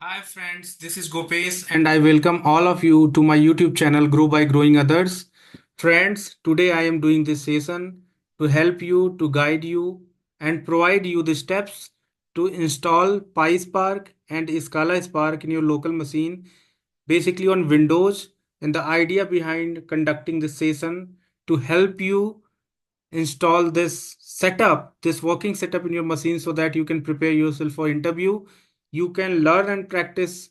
Hi friends, this is Gopesh and I welcome all of you to my YouTube channel Grow by Growing Others. Friends, today I am doing this session to help you, to guide you and provide you the steps to install PySpark and Scala Spark in your local machine, basically on Windows. And the idea behind conducting this session to help you install this setup, this working setup in your machine so that you can prepare yourself for interview. You can learn and practice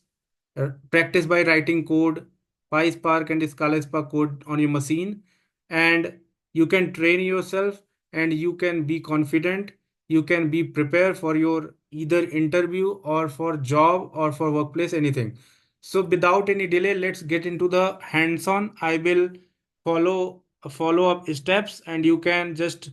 by writing code, PySpark and Scala Spark code on your machine, and you can train yourself and you can be confident. You can be prepared for your either interview or for job or for workplace, anything. So without any delay, let's get into the hands-on. I will follow up steps and you can just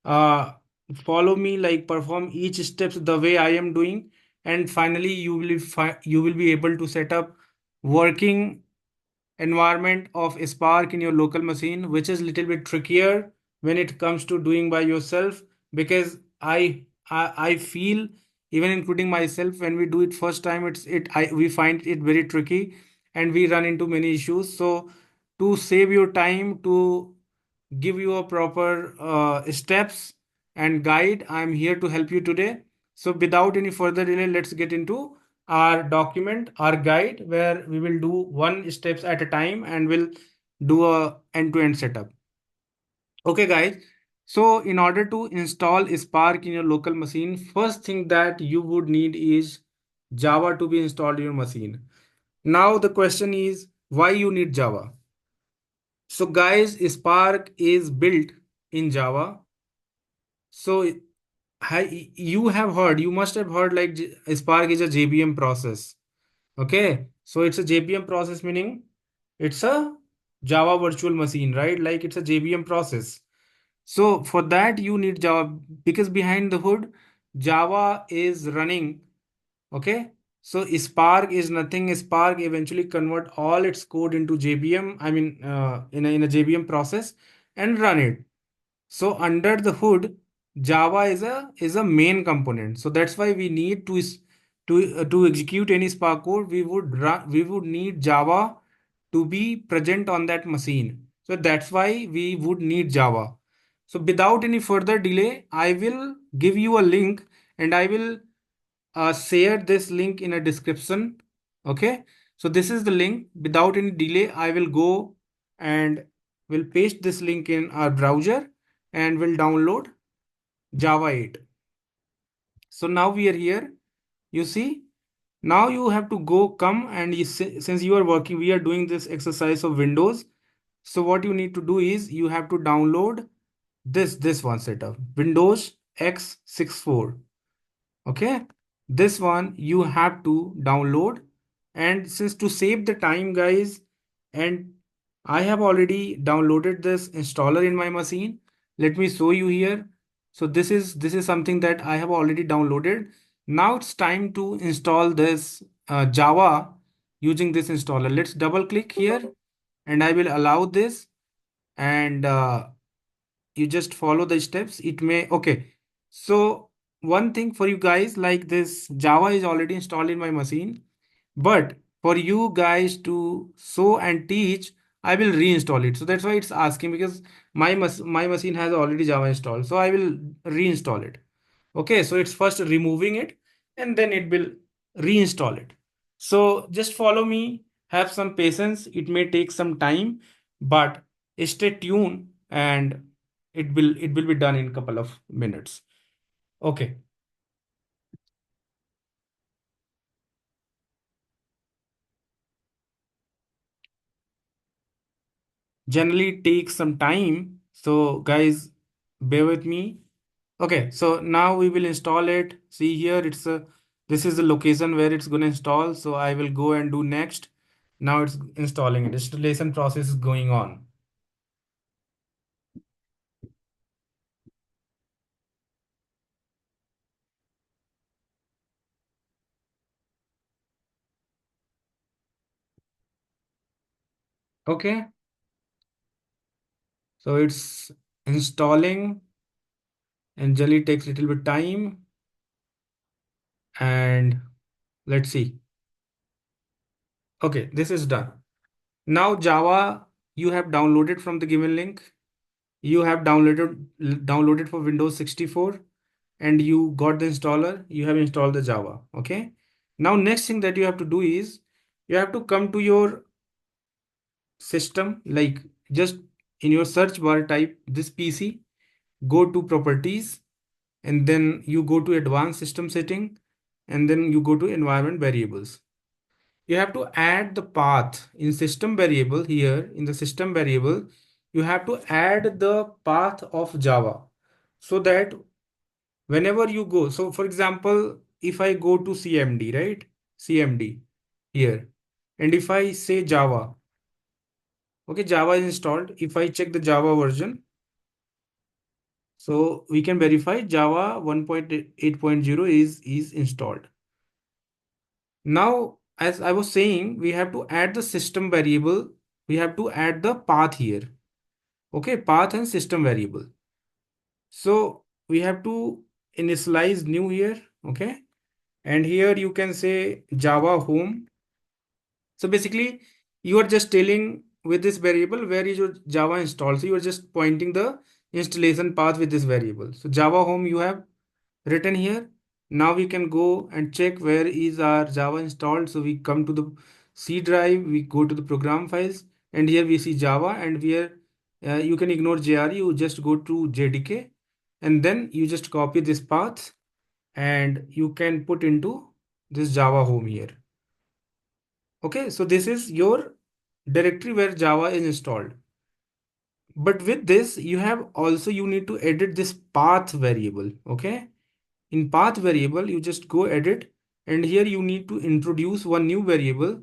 uh, follow me, like perform each steps the way I am doing, and finally you will be able to set up working environment of Spark in your local machine, which is little bit trickier when it comes to doing by yourself, because I feel, even including myself, when we do it first time, we find it very tricky and we run into many issues. So to save your time, to give you a proper steps and guide, I'm here to help you today. So without any further delay, let's get into our document, our guide, where we will do one steps at a time and we'll do a end-to-end setup. Okay, guys. So in order to install Spark in your local machine, first thing that you would need is Java to be installed in your machine. Now the question is, why you need Java? So guys, Spark is built in Java. So you have heard, you must have heard, like Spark is a JVM process. Okay, so it's a JVM process, meaning it's a Java virtual machine, right? Like it's a JVM process. So for that you need Java, because behind the hood Java is running. Okay, so Spark is nothing. Spark eventually convert all its code into JVM. I mean, in a JVM process and run it. So under the hood, Java is a main component. So that's why we need to execute any Spark code, we would need Java to be present on that machine. So that's why we would need Java. So without any further delay, I will give you a link and I will share this link in a description. Okay, so this is the link. Without any delay, I will go and will paste this link in our browser and will download Java 8. So now we are here. You see, now you have to go come and since you are working, we are doing this exercise of Windows. So what you need to do is you have to download this one setup, Windows X64. Okay, this one you have to download. And since to save the time, guys, and I have already downloaded this installer in my machine, let me show you here. So this is something that I have already downloaded. Now it's time to install this Java using this installer. Let's double click here and I will allow this, and you just follow the steps. It may okay. So one thing for you guys, like this Java is already installed in my machine, but for you guys to show and teach, I will reinstall it. So that's why it's asking, because my machine has already Java installed, so I will reinstall it. Okay, so it's first removing it and then it will reinstall it. So just follow me, have some patience. It may take some time, but stay tuned and it will be done in couple of minutes. Okay. Generally it takes some time. So guys, bear with me. Okay, so now we will install it. See here, this is the location where it's going to install. So I will go and do next. Now it's installing it. Installation process is going on. Okay, so it's installing and generally takes a little bit time. And let's see. Okay, this is done. Now Java you have downloaded from the given link. You have downloaded for Windows 64 and you got the installer. You have installed the Java. Okay. Now next thing that you have to do is you have to come to your system, like just in your search bar type this PC, go to properties, and then you go to advanced system setting, and then you go to environment variables. You have to add the path in system variable. Here in the system variable you have to add the path of Java, so that whenever you go, so for example, if I go to cmd, right, cmd here, and if I say Java, okay, Java is installed. If I check the Java version, so we can verify Java 1.8.0 is installed. Now, as I was saying, we have to add the system variable. We have to add the path here. Okay, path and system variable. So we have to initialize new here. Okay, and here you can say Java home. So basically, you are just telling with this variable where is your Java installed. So you are just pointing the installation path with this variable. So Java home you have written here. Now we can go and check where is our Java installed. So we come to the C drive, we go to the program files, and here we see Java, and here you can ignore JRE, you just go to JDK, and then you just copy this path and you can put into this Java home here. Okay, so this is your directory where Java is installed. But with this, you have also, you need to edit this path variable. Okay, in path variable, you just go edit, and here you need to introduce one new variable.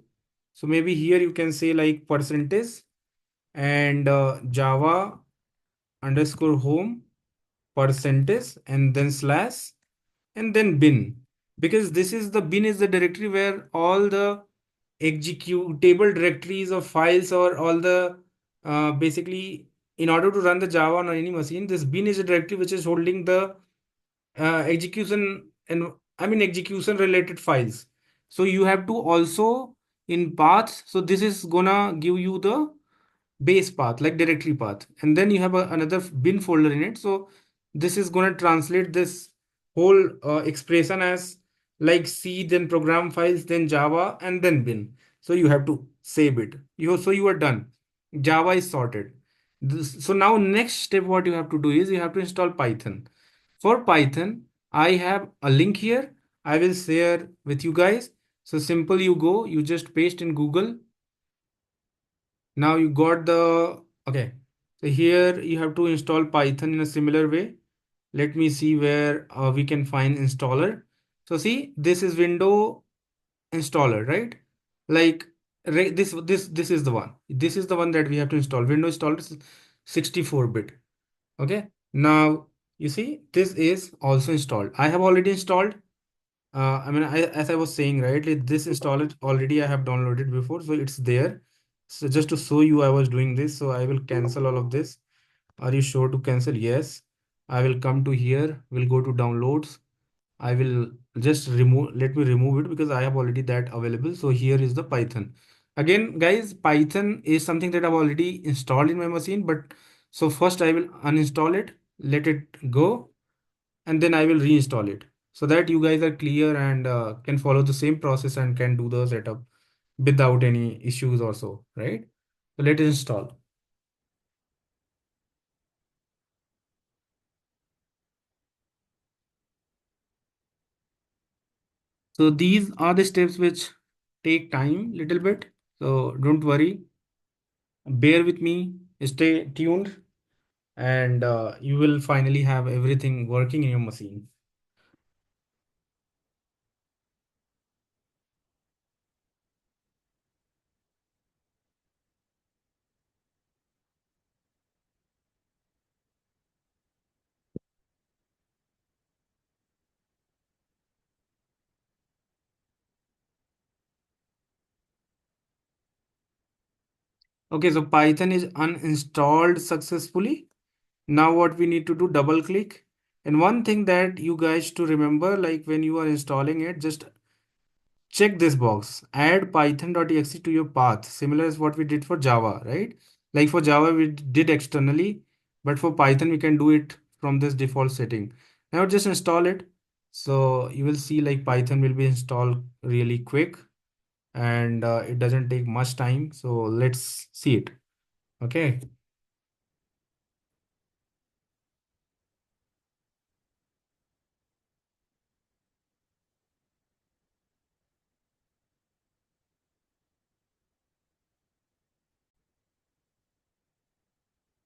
So maybe here you can say like percentage and Java underscore home percentage and then slash and then bin, because this is the bin is the directory where all the executable directories of files or all the basically, in order to run the Java on any machine, this bin is a directory which is holding the execution and I mean execution related files. So you have to also in paths, so this is gonna give you the base path like directory path, and then you have another bin folder in it. So this is going to translate this whole expression as like C, then program files, then Java, and then bin. So you have to save it. So you are done. Java is sorted. So now next step what you have to do is you have to install Python. For Python, I have a link here. I will share with you guys. So simple, you go, you just paste in Google. Now you got the, okay. So here you have to install Python in a similar way. Let me see where we can find installer. So see, this is window installer, right? Like this is the one. This is the one that we have to install. Windows installer is 64-bit. Okay. Now you see this is also installed. I have already installed. I mean, as I was saying, right, like this installer already I have downloaded before, so it's there. So just to show you, I was doing this, so I will cancel all of this. Are you sure to cancel? Yes. I will come to here. We'll go to downloads. I will just remove. Let me remove it because I have already that available. So here is the Python. Again, guys, Python is something that I've already installed in my machine. But so first I will uninstall it, let it go, and then I will reinstall it so that you guys are clear and can follow the same process and can do the setup without any issues also, right? So let it install. So these are the steps which take time little bit. So don't worry, bear with me, stay tuned, and you will finally have everything working in your machine. Okay, so Python is uninstalled successfully. Now what we need to do, double click. And one thing that you guys to remember, like when you are installing it, just check this box, add python.exe to your path, similar as what we did for Java, right? Like for Java, we did externally, but for Python, we can do it from this default setting. Now just install it. So you will see like Python will be installed really quick, and it doesn't take much time. So let's see it. Okay.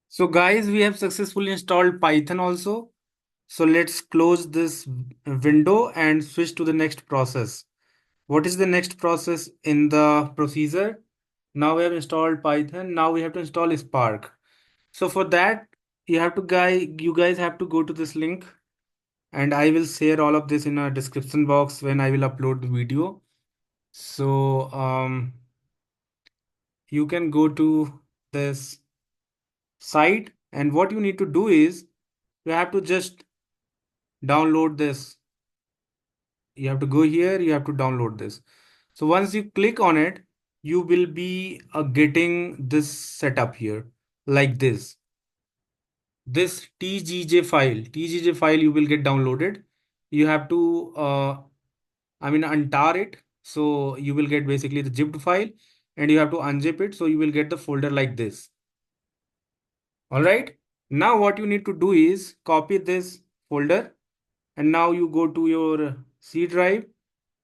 So guys, we have successfully installed Python also. So let's close this window and switch to the next process. What is the next process in the procedure? Now we have installed Python. Now we have to install Spark. So for that, you guys have to go to this link, and I will share all of this in a description box when I will upload the video. So you can go to this site, and what you need to do is you have to just download this. You have to go here, you have to download this. So once you click on it, you will be getting this setup here like this. This TGJ file you will get downloaded. You have to, untar it. So you will get basically the zipped file, and you have to unzip it. So you will get the folder like this. All right. Now what you need to do is copy this folder, and now you go to your C drive,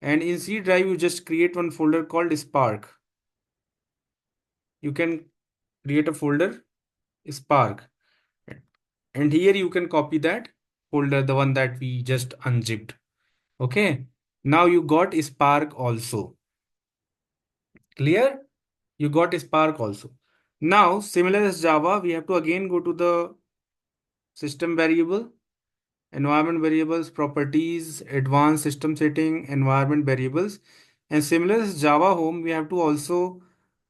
and in C drive you just create one folder called Spark. You can create a folder Spark, and here you can copy that folder, the one that we just unzipped. Okay. Now you got Spark also. Clear? You got Spark also. Now, similar as Java, we have to again go to the system variable, environment variables, properties, advanced system setting, environment variables. And similar as Java home, we have to also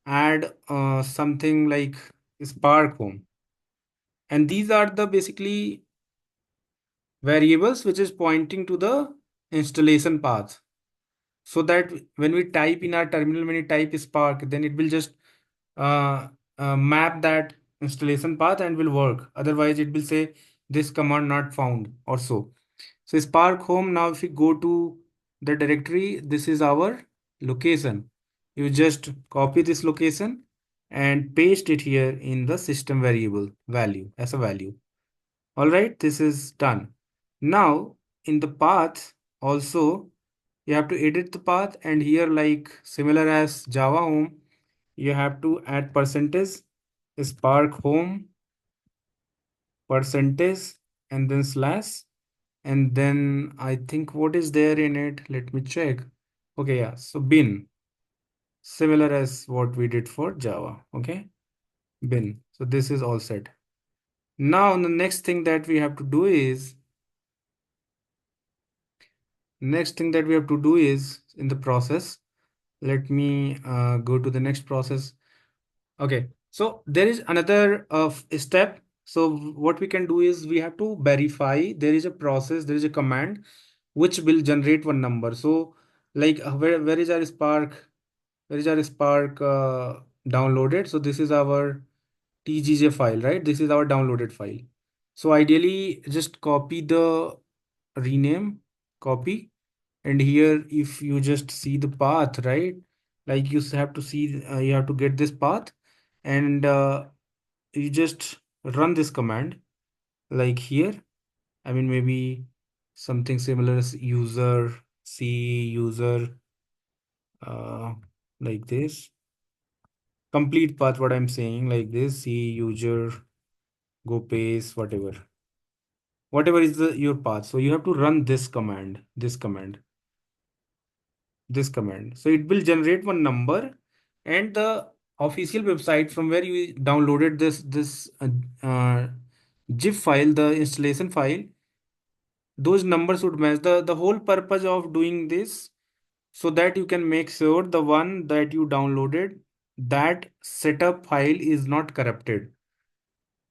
add something like Spark home. And these are the basically variables which is pointing to the installation path. So that when we type in our terminal, when we type Spark, then it will just map that installation path and will work. Otherwise, it will say this command not found or so. So Spark home, now if we go to the directory, this is our location. You just copy this location and paste it here in the system variable value as a value. All right, this is done. Now in the path also, you have to edit the path, and here like similar as Java home, you have to add percentage Spark home percentage and then slash, and then I think what is there in it, let me check. Okay, yeah, so bin, similar as what we did for Java. Okay, bin. So this is all set. Now the next thing that we have to do is in the process, let me go to the next process. Okay, so there is another step. So what we can do is we have to verify there is a process, there is a command which will generate one number. So like where is our Spark? Where is our Spark downloaded? So this is our TGJ file, right? This is our downloaded file. So ideally just copy the rename, copy, and here if you just see the path, right? Like you have to see, you have to get this path, and you just run this command like here. Maybe something similar as user c user, uh, like this. Complete path, what I'm saying, like this, c user go paste, whatever is the your path. So you have to run this command. So it will generate one number, and the official website from where you downloaded this zip file, the installation file, those numbers would match. The whole purpose of doing this, so that you can make sure the one that you downloaded, that setup file is not corrupted.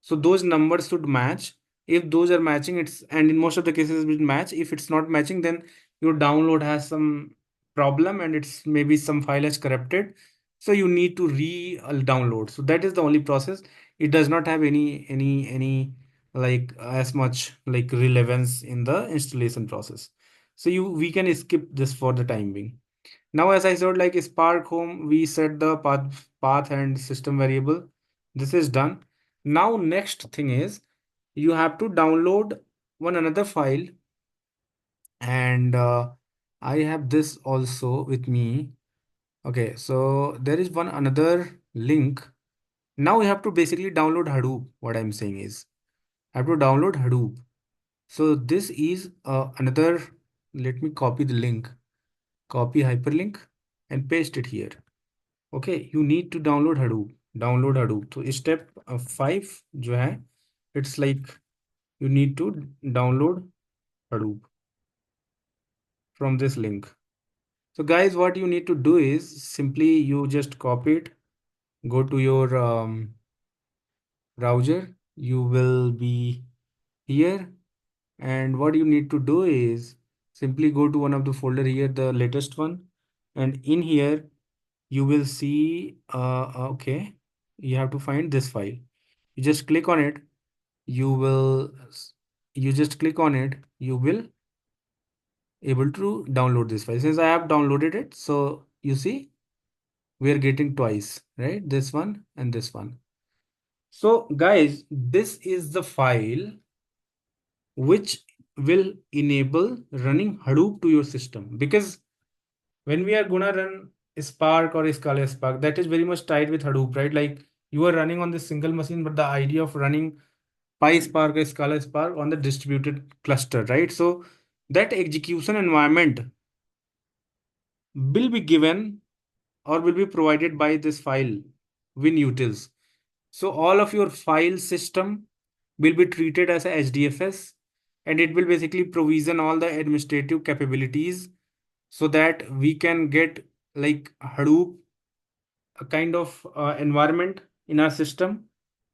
So those numbers should match. If those are matching, it's, and in most of the cases it will match. If it's not matching, then your download has some problem and it's maybe some file is corrupted. So you need to re-download. So that is the only process. It does not have any like as much like relevance in the installation process. So we can skip this for the time being. Now, as I said, like Spark Home, we set the path and system variable. This is done. Now, next thing is you have to download one another file, and I have this also with me. Okay, so there is one another link. Now we have to basically download Hadoop. What I'm saying is, I have to download Hadoop. So this is another. Let me copy the link, copy hyperlink, and paste it here. Okay, you need to download Hadoop. Download Hadoop. So step 5 जो है, it's like you need to download Hadoop from this link. So guys, what you need to do is simply you just copy it, go to your browser. You will be here, and what you need to do is simply go to one of the folder here, the latest one, and in here you will see okay, you have to find this file. You just click on it, you will you just click on it, you will able to download this file. Since I have downloaded it, so you see we are getting twice, right? This one and this one. So guys, this is the file which will enable running Hadoop to your system, because when we are gonna run Spark or Scala Spark, that is very much tied with Hadoop, right? Like you are running on this single machine, but the idea of running PySpark or Scala Spark on the distributed cluster, right? So that execution environment will be given or will be provided by this file WinUtils. So all of your file system will be treated as a HDFS, and it will basically provision all the administrative capabilities so that we can get like Hadoop, a kind of environment in our system,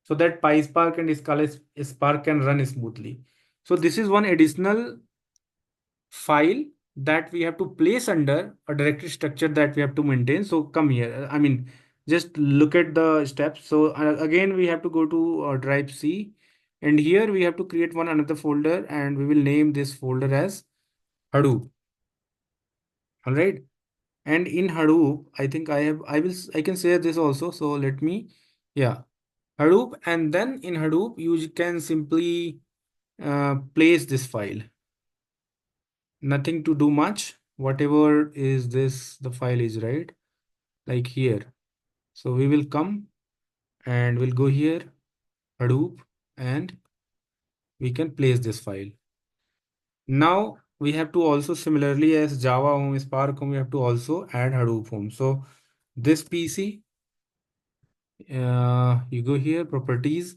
so that PySpark and Scala Spark can run smoothly. So this is one additional file that we have to place under a directory structure that we have to maintain. So come here. I mean, just look at the steps. So again, we have to go to drive C, and here we have to create one another folder, and we will name this folder as Hadoop. All right. And in Hadoop, I think I can say this also. So let me, yeah, Hadoop, and then in Hadoop, you can simply place this file. Nothing to do much. Whatever is this, the file is right, like here. So we will come and we'll go here, Hadoop, and we can place this file. Now we have to also similarly as Java Home, Spark Home, we have to also add Hadoop Home. So this PC, you go here, properties,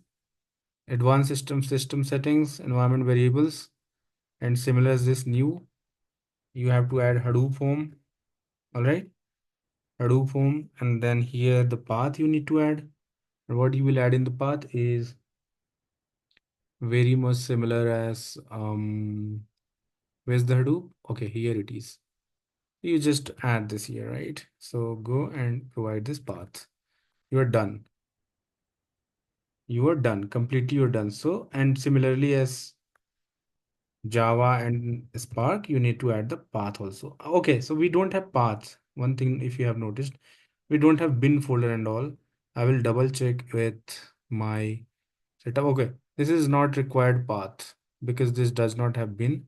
advanced system settings, environment variables, and similar as this new, you have to add Hadoop Home. All right, Hadoop Home, and then here the path you need to add. And what you will add in the path is very much similar as where's the Hadoop? Okay, here it is. You just add this here, right? So go and provide this path. You are done. You are done. Completely you're done. So, and similarly as Java and Spark, you need to add the path also. Okay, so we don't have paths. One thing, if you have noticed, we don't have bin folder and all. I will double check with my setup. Okay, this is not required path because this does not have bin.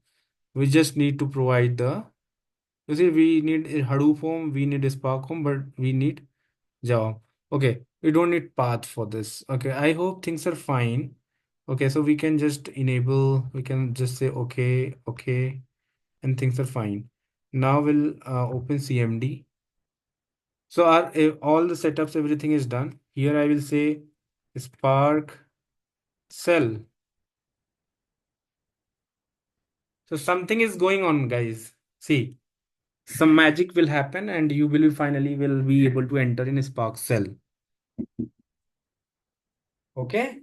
We just need to provide the, you see, we need a Hadoop home, we need a Spark home, but we need Java. Okay, we don't need path for this. Okay, I hope things are fine. Okay, so we can just enable, we can just say okay, okay, and things are fine. Now we'll open CMD. So our all the setups, everything is done. Here I will say Spark cell. So something is going on, guys. See, some magic will happen and you will finally will be able to enter in Spark cell. Okay.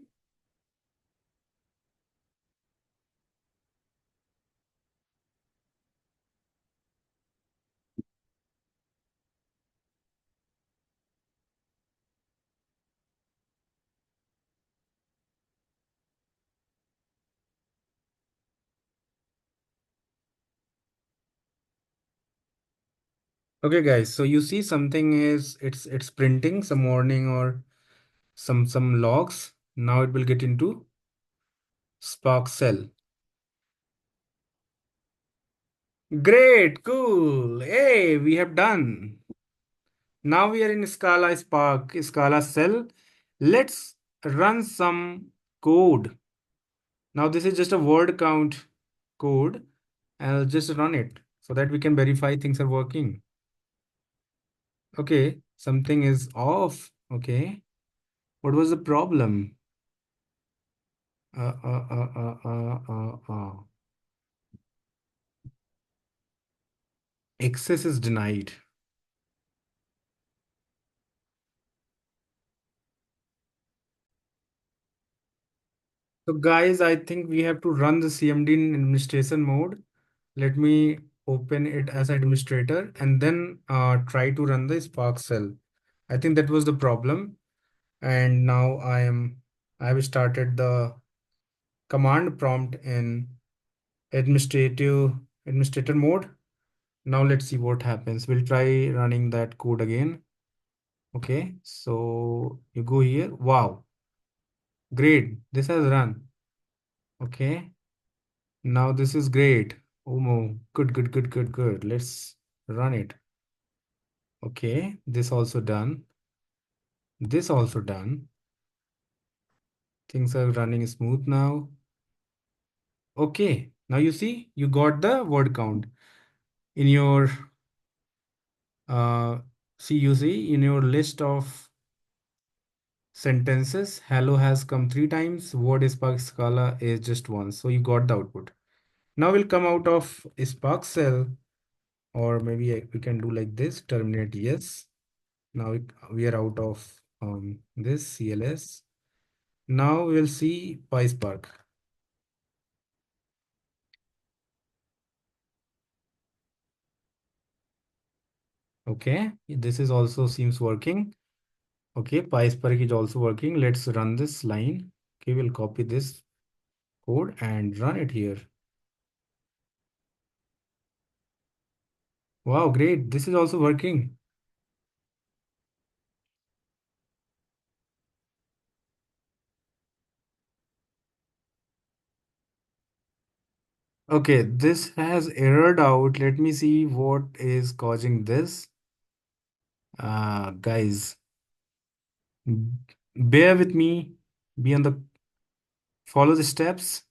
Okay, guys. So you see something is it's printing some warning or some logs. Now it will get into Spark cell. Great, cool. Hey, we have done. Now we are in Scala Spark, Scala cell. Let's run some code. Now this is just a word count code. I'll just run it so that we can verify things are working. Okay, something is off. Okay, what was the problem? Uh, uh, uh, uh, uh, Access is denied. So guys, I think we have to run the CMD in administration mode. Let me open it as administrator and then try to run the Spark cell. I think that was the problem. And now I have started the command prompt in administrator mode. Now let's see what happens. We'll try running that code again. Okay, so you go here. Wow, great. This has run. Okay, now this is great. Oh, good, good, good, good, good. Let's run it. Okay, this also done. This also done. Things are running smooth now. Okay, now you see, you got the word count in your you see in your list of sentences. Hello has come 3 times. Word Spark Scala is just once. So you got the output. Now we'll come out of Spark cell, or maybe we can do like this, terminate yes. Now we are out of this CLS. Now we'll see PySpark. Okay, this is also seems working. Okay, PySpark is also working. Let's run this line. Okay, we'll copy this code and run it here. Wow, great. This is also working. Okay, this has errored out. Let me see what is causing this. Guys, bear with me. Be on the follow the steps.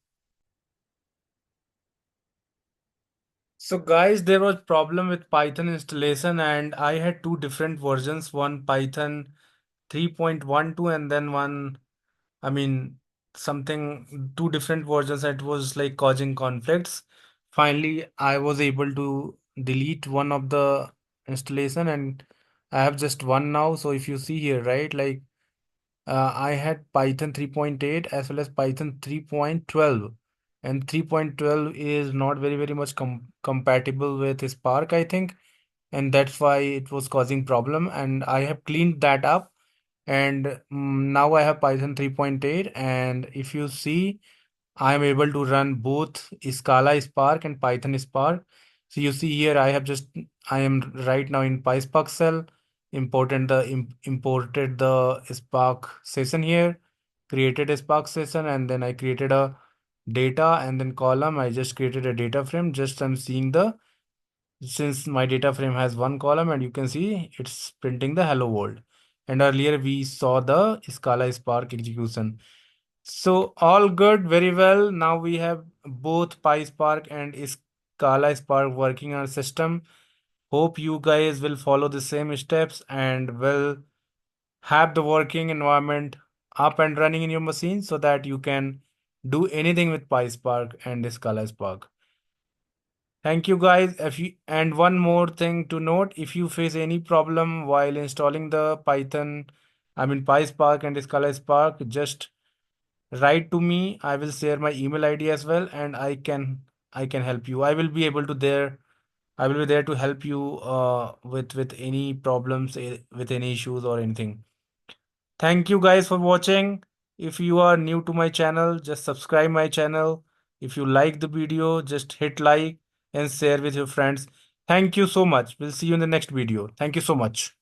So guys, there was problem with Python installation and I had two different versions, one Python 3.12 and then one, I mean, something, two different versions that was like causing conflicts. Finally, I was able to delete one of the installation and I have just one now. So if you see here, right, like I had Python 3.8 as well as Python 3.12, and 3.12 is not very much compatible with Spark, I think, and that's why it was causing problem. And I have cleaned that up, and now I have Python 3.8, and if you see, I am able to run both Scala Spark and Python Spark. So you see here, I am right now in PySpark cell, imported the Spark session here, created a Spark session, and then I created a data and then column. I just created a data frame. Just I'm seeing since my data frame has one column and you can see it's printing the hello world. And earlier we saw the Scala Spark execution. So all good, very well. Now we have both PySpark and Scala Spark working on our system. Hope you guys will follow the same steps and will have the working environment up and running in your machine so that you can do anything with PySpark and Scala Spark. Thank you guys. And one more thing to note, if you face any problem while installing the PySpark and Scala Spark, just write to me. I will share my email ID as well, and I can help you. I will be there to help you with any problems, with any issues or anything. Thank you guys for watching. If you are new to my channel, just subscribe my channel. If you like the video, just hit like and share with your friends. Thank you so much. We'll see you in the next video. Thank you so much.